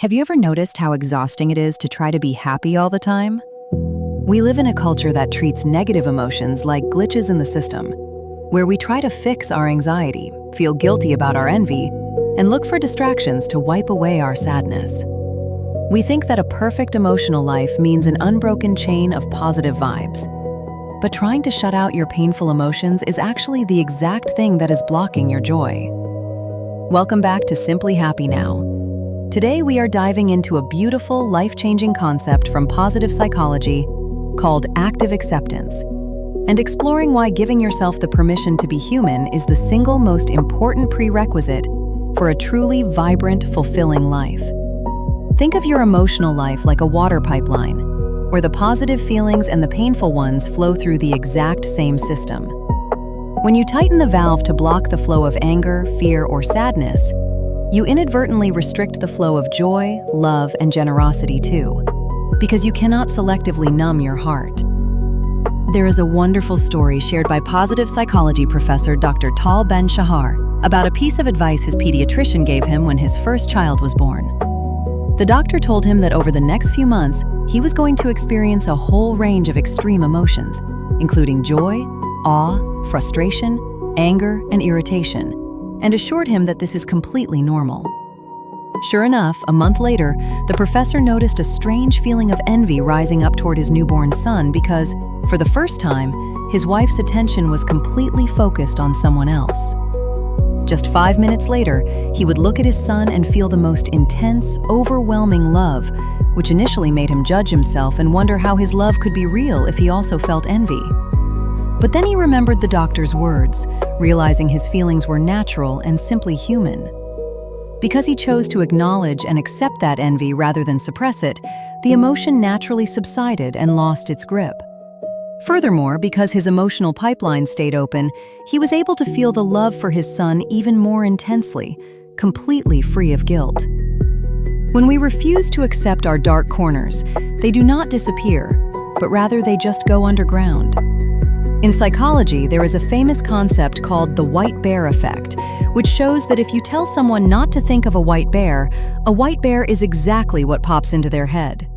Have you ever noticed how exhausting it is to try to be happy all the time? We live in a culture that treats negative emotions like glitches in the system, where we try to fix our anxiety, feel guilty about our envy, and look for distractions to wipe away our sadness. We think that a perfect emotional life means an unbroken chain of positive vibes. But trying to shut out your painful emotions is actually the exact thing that is blocking your joy. Welcome back to Simply Happy Now. Today we are diving into a beautiful, life-changing concept from positive psychology called active acceptance, and exploring why giving yourself the permission to be human is the single most important prerequisite for a truly vibrant, fulfilling life. Think of your emotional life like a water pipeline, where the positive feelings and the painful ones flow through the exact same system. When you tighten the valve to block the flow of anger, fear, or sadness, you inadvertently restrict the flow of joy, love, and generosity too, because you cannot selectively numb your heart. There is a wonderful story shared by positive psychology professor Dr. Tal Ben-Shahar about a piece of advice his pediatrician gave him when his first child was born. The doctor told him that over the next few months, he was going to experience a whole range of extreme emotions, including joy, awe, frustration, anger, and irritation, and assured him that this is completely normal. Sure enough, a month later, the professor noticed a strange feeling of envy rising up toward his newborn son because, for the first time, his wife's attention was completely focused on someone else. Just 5 minutes later, he would look at his son and feel the most intense, overwhelming love, which initially made him judge himself and wonder how his love could be real if he also felt envy. But then he remembered the doctor's words, realizing his feelings were natural and simply human. Because he chose to acknowledge and accept that envy rather than suppress it, the emotion naturally subsided and lost its grip. Furthermore, because his emotional pipeline stayed open, he was able to feel the love for his son even more intensely, completely free of guilt. When we refuse to accept our dark corners, they do not disappear, but rather they just go underground. In psychology, there is a famous concept called the white bear effect, which shows that if you tell someone not to think of a white bear is exactly what pops into their head.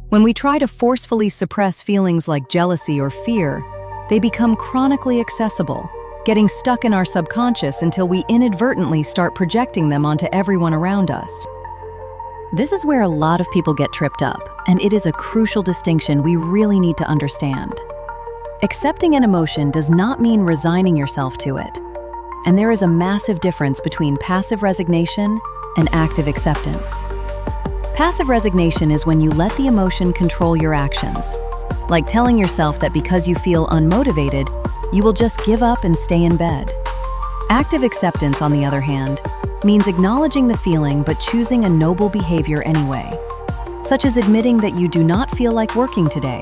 When we try to forcefully suppress feelings like jealousy or fear, they become chronically accessible, getting stuck in our subconscious until we inadvertently start projecting them onto everyone around us. This is where a lot of people get tripped up, and it is a crucial distinction we really need to understand. Accepting an emotion does not mean resigning yourself to it, and there is a massive difference between passive resignation and active acceptance. Passive resignation is when you let the emotion control your actions, like telling yourself that because you feel unmotivated, you will just give up and stay in bed. Active acceptance, on the other hand, means acknowledging the feeling but choosing a noble behavior anyway, such as admitting that you do not feel like working today,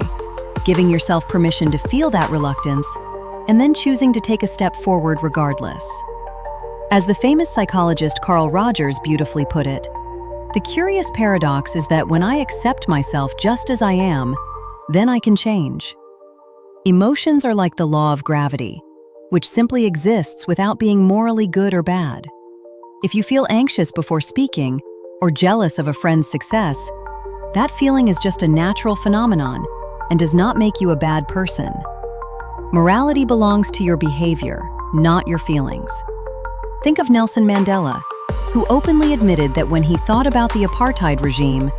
giving yourself permission to feel that reluctance, and then choosing to take a step forward regardless. As the famous psychologist Carl Rogers beautifully put it, the curious paradox is that when I accept myself just as I am, then I can change. Emotions are like the law of gravity, which simply exists without being morally good or bad. If you feel anxious before speaking or jealous of a friend's success, that feeling is just a natural phenomenon and does not make you a bad person. Morality belongs to your behavior, not your feelings. Think of Nelson Mandela, who openly admitted that when he thought about the apartheid regime,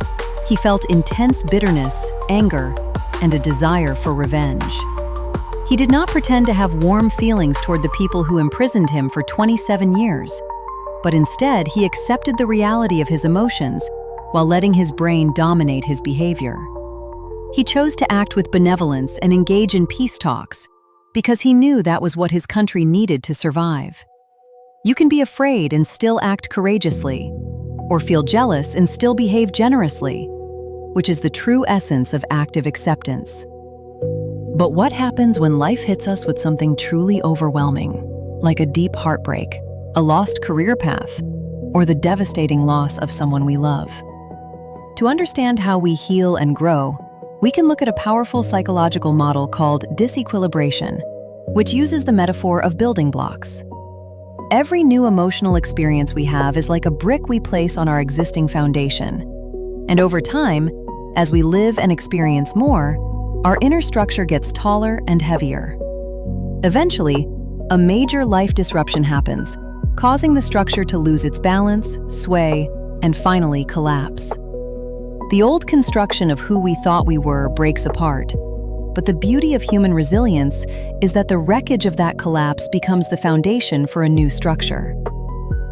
he felt intense bitterness, anger, and a desire for revenge. He did not pretend to have warm feelings toward the people who imprisoned him for 27 years, but instead he accepted the reality of his emotions while letting his brain dominate his behavior. He chose to act with benevolence and engage in peace talks because he knew that was what his country needed to survive. You can be afraid and still act courageously, or feel jealous and still behave generously, which is the true essence of active acceptance. But what happens when life hits us with something truly overwhelming, like a deep heartbreak, a lost career path, or the devastating loss of someone we love? To understand how we heal and grow, we can look at a powerful psychological model called disequilibration, which uses the metaphor of building blocks. every new emotional experience we have is like a brick we place on our existing foundation. And over time, as we live and experience more, our inner structure gets taller and heavier. Eventually, a major life disruption happens, causing the structure to lose its balance, sway, and finally collapse. The old construction of who we thought we were breaks apart, but the beauty of human resilience is that the wreckage of that collapse becomes the foundation for a new structure.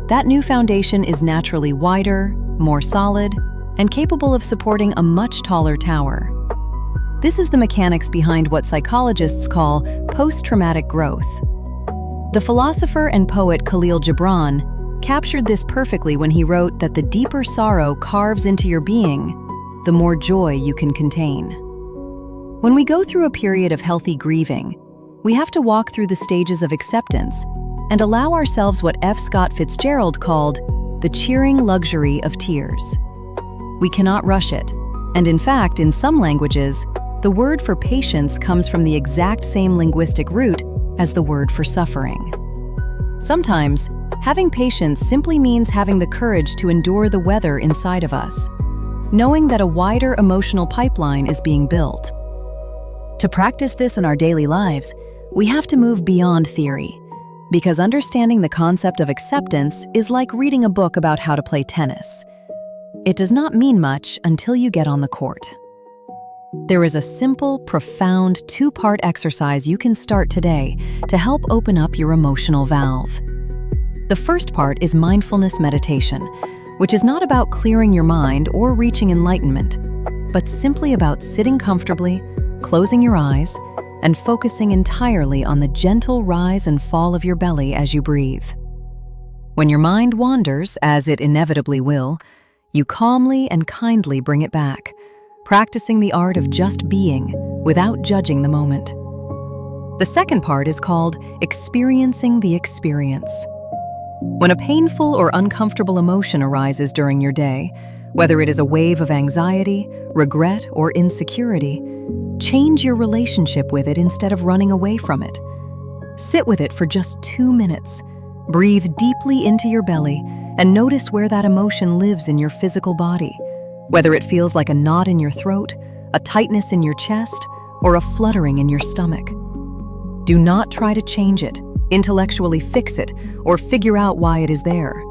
That new foundation is naturally wider, more solid, and capable of supporting a much taller tower. This is the mechanics behind what psychologists call post-traumatic growth. The philosopher and poet Khalil Gibran captured this perfectly when he wrote that the deeper sorrow carves into your being, the more joy you can contain. When we go through a period of healthy grieving, we have to walk through the stages of acceptance and allow ourselves what F. Scott Fitzgerald called the cheering luxury of tears. We cannot rush it, and in fact, in some languages, the word for patience comes from the exact same linguistic root as the word for suffering. Sometimes, having patience simply means having the courage to endure the weather inside of us, knowing that a wider emotional pipeline is being built. To practice this in our daily lives, we have to move beyond theory, because understanding the concept of acceptance is like reading a book about how to play tennis. It does not mean much until you get on the court. There is a simple, profound, two-part exercise you can start today to help open up your emotional valve. The first part is mindfulness meditation, which is not about clearing your mind or reaching enlightenment, but simply about sitting comfortably, closing your eyes, and focusing entirely on the gentle rise and fall of your belly as you breathe. When your mind wanders, as it inevitably will, you calmly and kindly bring it back, practicing the art of just being without judging the moment. The second part is called experiencing the experience. When a painful or uncomfortable emotion arises during your day, whether it is a wave of anxiety, regret, or insecurity, change your relationship with it instead of running away from it. Sit with it for just 2 minutes. Breathe deeply into your belly and notice where that emotion lives in your physical body, whether it feels like a knot in your throat, a tightness in your chest, or a fluttering in your stomach. Do not try to change it, intellectually fix it, or figure out why it is there.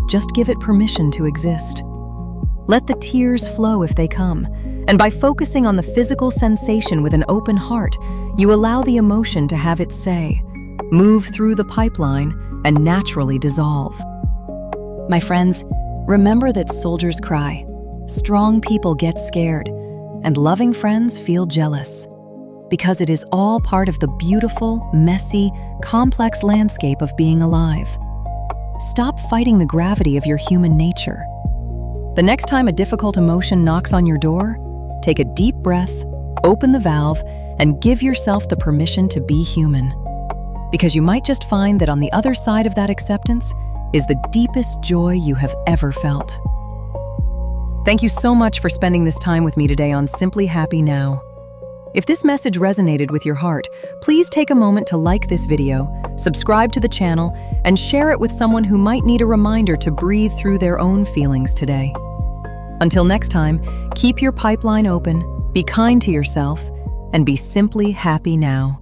Just give it permission to exist. Let the tears flow if they come, and by focusing on the physical sensation with an open heart, you allow the emotion to have its say, move through the pipeline, and naturally dissolve. My friends, remember that soldiers cry, strong people get scared, and loving friends feel jealous. Because it is all part of the beautiful, messy, complex landscape of being alive. Stop fighting the gravity of your human nature. The next time a difficult emotion knocks on your door, take a deep breath, open the valve, and give yourself the permission to be human. Because you might just find that on the other side of that acceptance is the deepest joy you have ever felt. Thank you so much for spending this time with me today on Simply Happy Now. If this message resonated with your heart, please take a moment to like this video, subscribe to the channel, and share it with someone who might need a reminder to breathe through their own feelings today. Until next time, keep your pipeline open, be kind to yourself, and be simply happy now.